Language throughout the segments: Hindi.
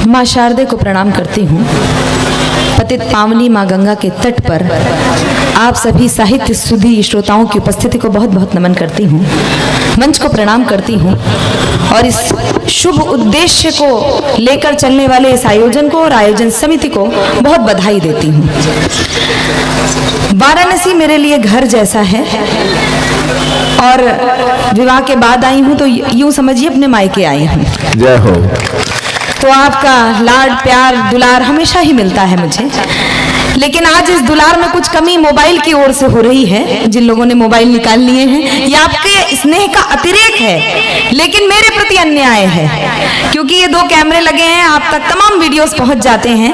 माँ शारदे को प्रणाम करती हूँ। पतित पावनी माँ गंगा के तट पर आप सभी साहित्य सुधी श्रोताओं की उपस्थिति को बहुत बहुत नमन करती हूँ। मंच को प्रणाम करती हूँ और इस शुभ उद्देश्य को लेकर चलने वाले इस आयोजन को और आयोजन समिति को बहुत बधाई देती हूँ। वाराणसी मेरे लिए घर जैसा है और विवाह के बाद आई हूँ तो यूं समझिए अपने मायके आई हूँ। जय हो। तो आपका लाड प्यार दुलार हमेशा ही मिलता है मुझे, लेकिन आज इस दुलार में कुछ कमी मोबाइल की ओर से हो रही है। जिन लोगों ने मोबाइल निकाल लिए हैं ये आपके स्नेह का अतिरेक है, लेकिन मेरे प्रति अन्याय है क्योंकि ये 2 कैमरे लगे हैं, आप तक तमाम वीडियोस पहुंच जाते हैं।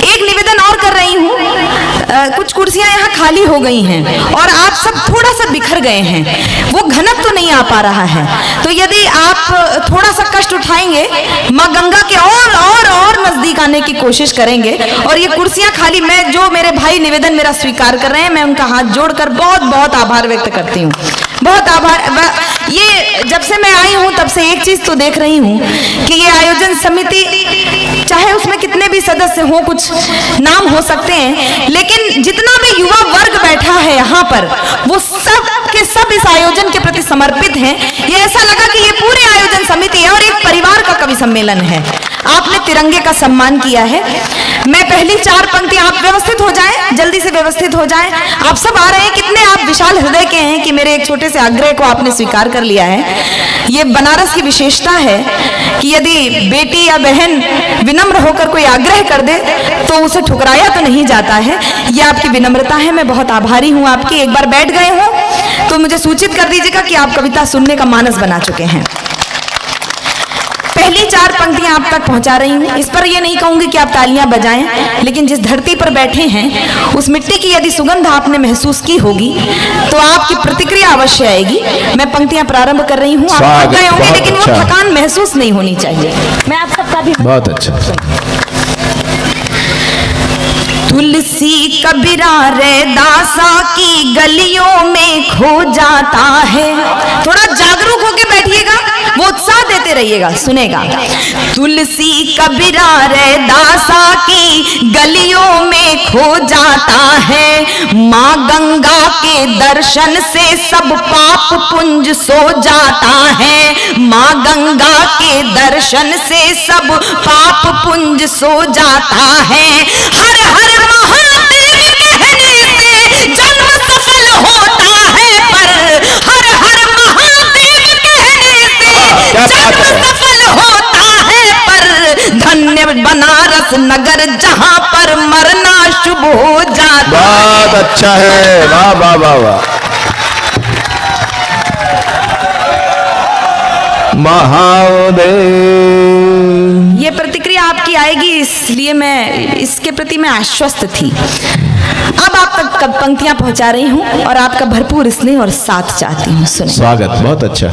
एक निवेदन और कर रही हूँ, कुछ कुर्सियां यहाँ खाली हो गई हैं और आप सब थोड़ा सा बिखर गए हैं, वो घनत्व तो नहीं आ पा रहा है। तो यदि आप थोड़ा सा कष्ट उठाएंगे, माँ गंगा के और नजदीक आने की कोशिश करेंगे और ये कुर्सियां खाली, मैं जो मेरे भाई निवेदन मेरा स्वीकार कर रहे हैं, मैं उनका हाथ जोड़कर बहुत बहुत आभार व्यक्त करती हूँ। बहुत आभार। ये जब से मैं आई हूँ तब से एक चीज तो देख रही हूँ कि ये आयोजन समिति, चाहे उसमें कितने भी सदस्य हों, कुछ नाम हो सकते हैं, लेकिन जितना भी युवा वर्ग बैठा है यहाँ पर वो सब के सब इस आयोजन के प्रति समर्पित हैं। ये ऐसा लगा कि ये पूरे आयोजन समिति है और एक परिवार का कवि सम्मेलन है। आपने तिरंगे का सम्मान किया है। मैं पहली 4 पंक्तियां, आप व्यवस्थित हो जाएं, जल्दी से व्यवस्थित हो जाएं। आप सब आ रहे हैं, कितने आप विशाल हृदय के हैं कि मेरे एक छोटे से आग्रह को आपने स्वीकार कर लिया है। ये बनारस की विशेषता है कि यदि बेटी या बहन विनम्र होकर कोई आग्रह कर दे तो उसे ठुकराया तो नहीं जाता है। ये आपकी विनम्रता है, मैं बहुत आभारी हूँ आपकी। एक बार बैठ गए हो तो मुझे सूचित कर दीजिएगा कि आप कविता सुनने का मानस बना चुके हैं। पहली 4 पंक्तियां आप तक पहुंचा रही हूं। इस पर ये नहीं कहूंगी कि आप तालियां बजाएं, लेकिन जिस धरती पर बैठे हैं उस मिट्टी की यदि सुगंध आपने महसूस की होगी तो आपकी प्रतिक्रिया अवश्य आएगी। मैं पंक्तियां प्रारंभ कर रही हूं, आप थक गए होंगे, लेकिन वो थकान महसूस नहीं होनी चाहिए। मैं आप सबका भी बहुत अच्छा। तुलसी कबीरा रैदासा की गलियों में खो जाता है। थोड़ा जागरूक होकर बैठिएगा, वो उत्साह देते रहिएगा, सुनेगा। तुलसी कबीरा रैदासा की गलियों में खो जाता है, माँ गंगा के दर्शन से सब पाप पुंज सो जाता है। माँ गंगा के दर्शन से सब पाप पुंज सो जाता है। हर हर महादेव कहने से जन्म सफल होता है, पर हर हर महादेव कहने से जन्म सफल होता है, पर धन्य बनारस नगर जहाँ पर मरना शुभ हो जाता। बहुत अच्छा है, वाह वाह वाह वाह। महादेव। ये प्रतिक्रिया आपकी आएगी, इसलिए मैं इसके प्रति मैं आश्वस्त थी। अब आप तक पंक्तियां पहुंचा रही हूं और आपका भरपूर स्नेह और साथ चाहती हूं। सुनिए। स्वागत, बहुत अच्छा।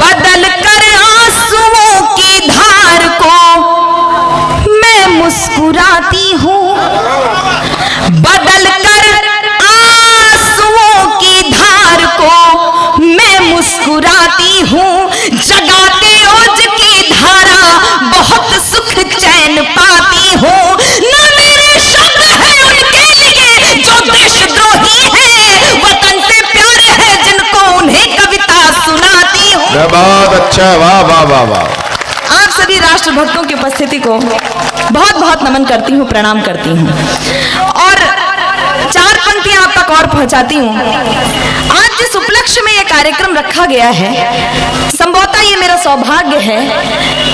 बदल कर आंसुओं की धार को मैं मुस्कुराती हूँ, बदल कर आंसुओं की धार को मैं मुस्कुराती हूँ। जगाते ओज की धारा बहुत सुख चैन पाती हूँ। न मेरे शब्द है उनके लिए जो देशद्रोही है, वतन से प्यार है जिनको उन्हें कविता सुनाती हूँ। बहुत अच्छा, वाह वाह वाह वाह। आप सभी राष्ट्र भक्तों की उपस्थिति को बहुत बहुत नमन करती हूँ, प्रणाम करती हूँ और 4 पंक्तियां आप तक और पहुंचाती हूँ। आज जिस उपलक्ष्य में यह कार्यक्रम रखा गया है, संभवतः ये मेरा सौभाग्य है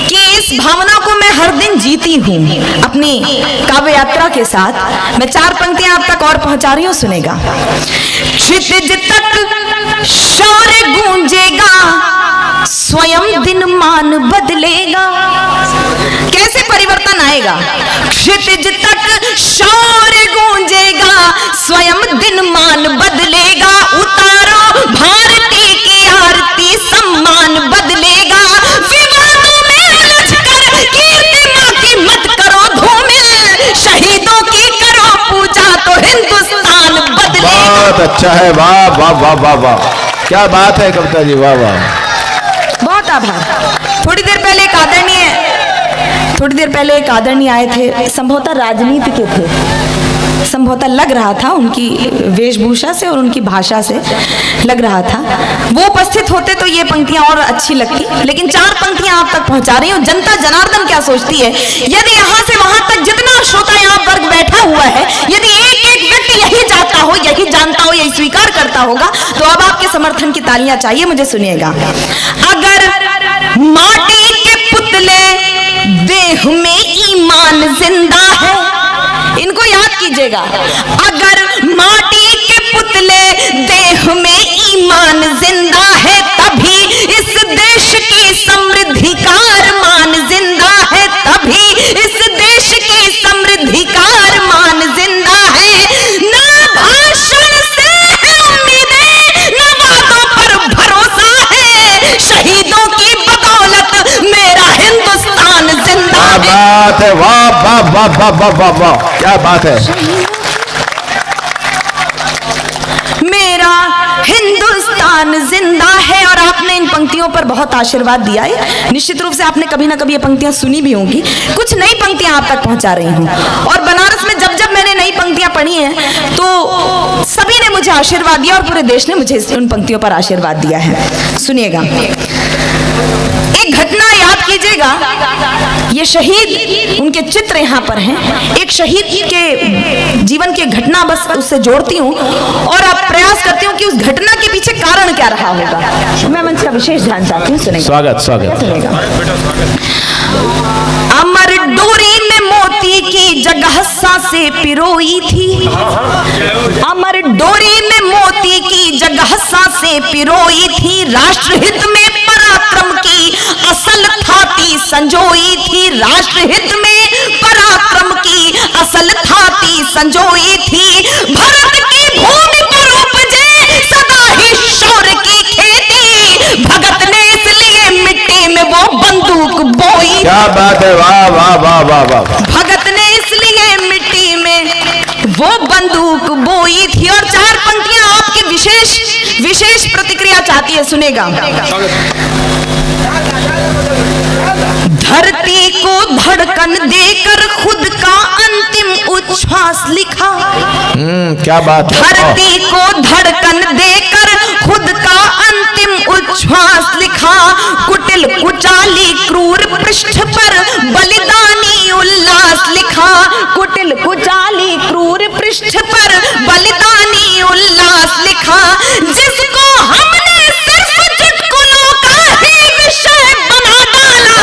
कि इस भावना को मैं हर दिन जीती हूँ अपनी काव्य यात्रा के साथ। मैं 4 पंक्तियां आप तक और पहुंचा रही हूँ, सुनेगा। क्षितिज तक शौर्य गूंजेगा, स्वयं दिन मान बदलेगा। कैसे परिवर्तन आएगा? क्षितिज तक शौर्य गूंजेगा, स्वयं दिन मान बदलेगा। उतारो भारती की आरती, सम्मान बदलेगा। विवादों में उलझकर कीर्ति मां की मत करो धूमिल, शहीदों की करो पूजा तो हिंदुस्तान बदलेगा। बहुत अच्छा है, वाह वाह वाह वाह वाह। क्या बात है कविता जी, वाह वाह। बहुत आभार। थोड़ी देर पहले एक आदरणीय थोड़ी देर पहले एक आदरणीय आए थे, संभवतः राजनीति के थे, संभवतः लग रहा था उनकी वेशभूषा से और उनकी भाषा से लग रहा था। वो उपस्थित होते तो ये पंक्तियां और अच्छी लगती, लेकिन 4 पंक्तियां आप तक पहुंचा रही हूं। जनता जनार्दन क्या सोचती है, यदि यहां से वहां तक जितना श्रोता यहाँ वर्ग बैठा हुआ है, यदि एक एक व्यक्ति यही जाता हो, यही जानता हो, यही स्वीकार करता होगा, तो अब आपके समर्थन की तालियां चाहिए। मुझे सुनिएगा। अगर माटी के पुतले देह में ईमान जिंदा है, इनको याद कीजिएगा। अगर माटी के पुतले देह में ईमान जिंदा है, तभी इस देश की समृद्धि का अरमान जिंदा है, तभी इस देश की समृद्धि का अरमान जिंदा है। ना भाषण से है उम्मीदें, ना वादों पर भरोसा है, शहीदों की बदौलत मेरा हिंदुस्तान जिंदा क्या है। बात है, वाह वाह वाह वाह वाह वाह वाह, क्या बात है। मेरा हिंदुस्तान जिंदा है। और आपने इन पंक्तियों पर बहुत आशीर्वाद दिया है। निश्चित रूप से आपने कभी ना कभी ये पंक्तियां सुनी भी होंगी। कुछ नई पंक्तियां आप तक पहुंचा रही हूं। और बनारस में जब जब मैंने नई पंक्तियां पढ़ी हैं तो सभी ने मुझे आशीर्वाद दिया और पूरे देश ने मुझे उन पंक्तियों पर आशीर्वाद दिया है। सुनिएगा, एक घटना याद कीजिएगा। ये शहीद, उनके चित्र यहाँ पर हैं। एक शहीद के जीवन की घटना बस उससे जोड़ती हूँ और अब प्रयास करती हूँ कि उस घटना के पीछे कारण क्या रहा होगा। मैं मंच का विशेष ध्यान चाहती हूँ, सुनेगा। स्वागत स्वागत। अमर डोरी में मोती की जगह सांसें पिरोई थी, अमर डोरी में मोती की जगह सांसें पिरोई थी, राष्ट्रहित में पराक्रम की असल थाती संजोई थी, राष्ट्रहित में पराक्रम की असल थाती संजोई थी। भारत की भूमि पर उपजे सदा ही शौर्य की खेती, भगत ने इसलिए मिट्टी में वो बंदूक बोई। क्या बात है, वाह वाह वाह वाह वाह। भगत ने इसलिए मिट्टी में वो बंदूक बोई थी। और 4 पंक्तियां आपकी विशेष प्रतिक्रिया चाहती है, सुनेगा। धरती को धड़कन देकर खुद का अंतिम उच्छ्वास लिखा, क्या बात है। धरती को धड़कन देकर खुद का अंतिम उच्छ्वास लिखा, कुटिल कुचाली क्रूर पृष्ठ पर बलिदानी उल्लास लिखा, कुटिल कुचाली क्रूर पृष्ठ पर बलिदानी उल्लास लिखा, जिसको हमने सिर्फ चुटकुलों का ही विषय बना डाला,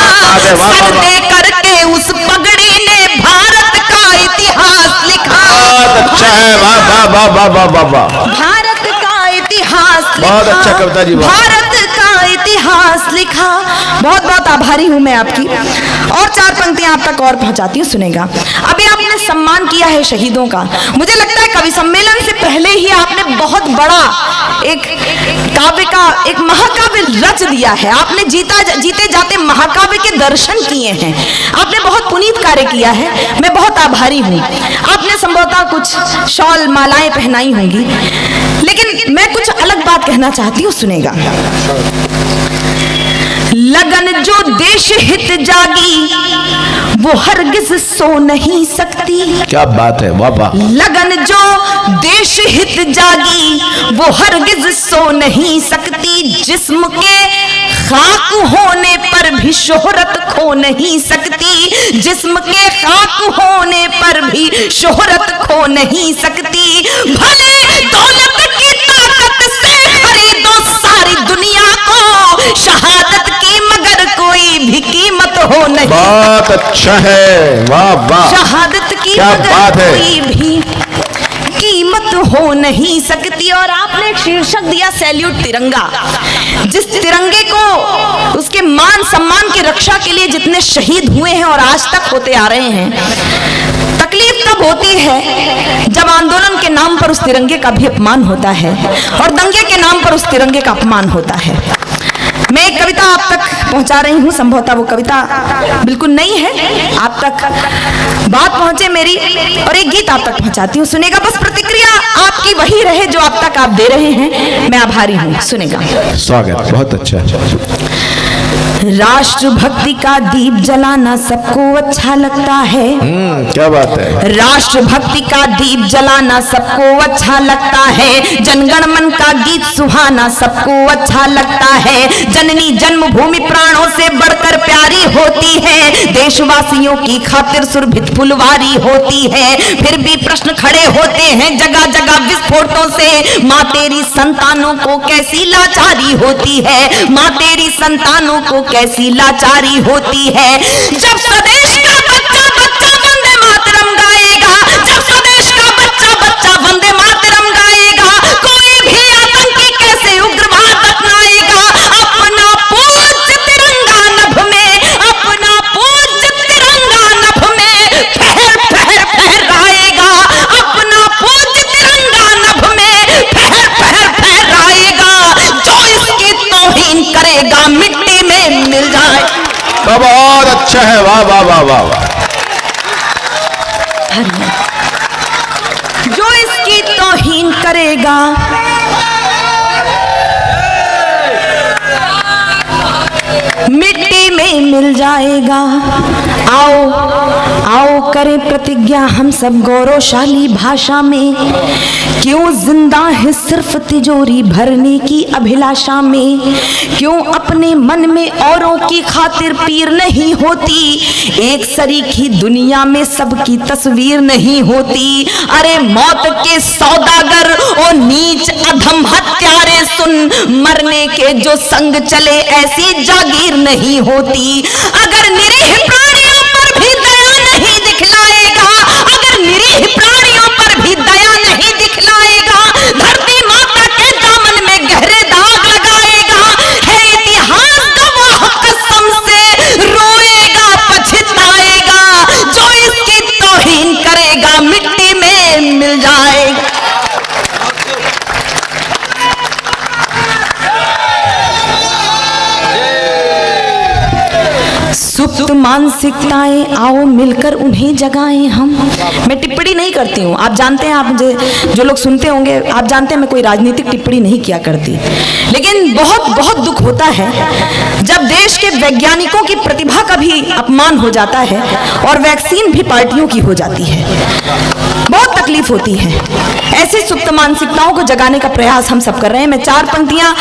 सर दे करके उस पगड़ी ने भारत का इतिहास लिखा। बहुत अच्छा है, वाह वाह वाह वाह वाह वाह वाह। भारत का इतिहास लिखा, बहुत अच्छा कविता जी, भारत का इतिहास लिखा। बहुत बहुत आभारी हूं मैं आपकी। और 4 पंक्तियां आप तक और पहुंचाती हूँ, सुनेगा। अभी आपने सम्मान किया है शहीदों का। मुझे लगता है कवि सम्मेलन से पहले ही आपने बहुत बड़ा एक काव्य का एक महाकाव्य रच दिया है। आपने जीते जाते महाकाव्य के दर्शन किए हैं। आपने बहुत पुनीत कार्य किया है। मैं बहुत आभारी हूँ। आपने संभवतः कुछ शॉल मालाएं पहनाई होंगी, लेकिन मैं कुछ अलग बात कहना चाहती हूँ, सुनेगा। लगन जो देश हित जागी वो हरगिज सो नहीं सकती। क्या बात है, वाह वाह। लगन जो देश हित जागी वो हरगिज सो नहीं सकती, जिस्म के खाक होने पर भी शोहरत खो नहीं सकती, जिस्म के खाक होने पर भी शोहरत खो नहीं सकती। भले दौलत की ताकत से खरीदो सारी दुनिया को, शहादत की मगर कोई भी कीमत हो नहीं। बहुत अच्छा है, वाह वाह। शहादत की क्या मगर बात है। कोई भी कीमत हो नहीं सकती। और आपने एक शीर्षक दिया, सैल्यूट तिरंगा। जिस तिरंगे को उसके मान सम्मान की रक्षा के लिए जितने शहीद हुए हैं और आज तक होते आ रहे हैं, तकलीफ तब होती है जब आंदोलन के नाम पर उस तिरंगे का भी अपमान होता है और दंगे के नाम पर उस तिरंगे का अपमान होता है। मैं एक कविता आप तक पहुंचा रही हूं। संभवतः वो कविता बिल्कुल नई है, आप तक बात पहुंचे मेरी, और एक गीत आप तक पहुंचाती हूं, सुनेगा। बस प्रतिक्रिया आपकी वही रहे जो आप तक आप दे रहे हैं। मैं आभारी हूं, सुनेगा। स्वागत, बहुत अच्छा। राष्ट्र भक्ति का दीप जलाना सबको अच्छा लगता है। क्या बात है। राष्ट्र भक्ति का दीप जलाना सबको अच्छा लगता है। जनगण मन का गीत सुहाना सबको अच्छा लगता है। जननी जन्मभूमि प्राणों से बढ़कर प्यारी होती है। देशवासियों की खातिर सुरभित फुलवारी होती है। फिर भी प्रश्न खड़े होते हैं जगह जगह विस्फोटों से। माँ तेरी संतानों को कैसी लाचारी होती है। माँ तेरी संतानों को कैसी लाचारी होती है। जब स्वदेश का बच्चा बच्चा वंदे मातरम गाएगा, जब स्वदेश का बच्चा बच्चा वंदे मातरम गाएगा, कोई भी आतंकी कैसे उग्रवाद अपनाएगा। अपना पूज्य तिरंगा नभ में, अपना पूज्य तिरंगा नभ में फहर फहर फहराएगा। अपना पूज्य तिरंगा नभ में फहर फहर फहराएगा। जो इसकी तौहीन करेगा मिट्टी में मिल जाए। बहुत अच्छा है। वाह वाह वाह वाह वाह। जो इसकी तौहीन करेगा मिट्टी में मिल जाएगा। आओ आओ करें प्रतिज्ञा हम सब गौरवशाली भाषा में। क्यों जिंदा है सिर्फ तिजोरी भरने की अभिलाषा में। क्यों अपने मन में औरों की खातिर पीर नहीं होती। एक सरीखी दुनिया में सबकी तस्वीर नहीं होती। अरे मौत के सौदागर ओ नीच अधम हत्यारे सुन, मरने के जो संग चले ऐसी जागीर नहीं होती। अगर निरीह प्राणियों पर भी दया नहीं दिखलाएगा, अगर निरीह प्राणियों पर भी दया नहीं दिखलाएगा, धरती माता के दामन में गहरे दाग लगाएगा। है इतिहास गवाह कसम से रोएगा पछताएगा। जो इसकी तौहीन करेगा मिट्टी में मिल जाएगा। सुप्त मानसिकताएं आओ मिलकर उन्हें जगाएं हम। मैं टिप्पणी नहीं करती हूँ, आप जानते हैं, आप मुझे जो लोग सुनते होंगे आप जानते हैं मैं कोई राजनीतिक टिप्पणी नहीं किया करती। लेकिन बहुत बहुत दुख होता है जब देश के वैज्ञानिकों की प्रतिभा का भी अपमान हो जाता है और वैक्सीन भी पार्टियों की हो जाती है। बहुत तकलीफ होती है। ऐसी सुप्त मानसिकताओं को जगाने का प्रयास हम सब कर रहे हैं। मैं 4 पंक्तियां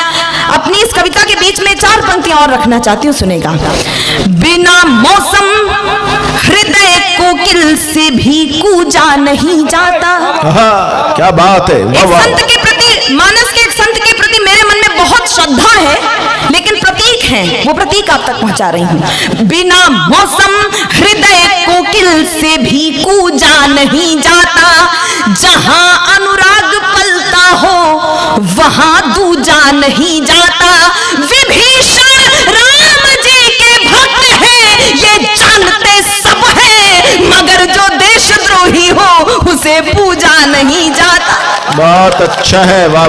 अपनी इस कविता के बीच में 4 पंक्तियां और रखना चाहती हूँ, सुनेगा। बिना मौसम हृदय कोकिल से भी कूजा नहीं जाता। क्या बात है। एक संत के प्रति, मानस के एक संत के प्रति मेरे मन में बहुत श्रद्धा है, लेकिन प्रतीक हैं, वो प्रतीक आप तक पहुंचा रही हूं। बिना मौसम हृदय कोकिल से भी कूजा नहीं जाता। जहां अनुराग पलता हो वहां दूजा नहीं जाता। विभीषण राम जी के भक्त हैं ये जानते सब हैं, मगर जो देशद्रोही हो उसे पूजा नहीं जाता। बहुत अच्छा है। वाह।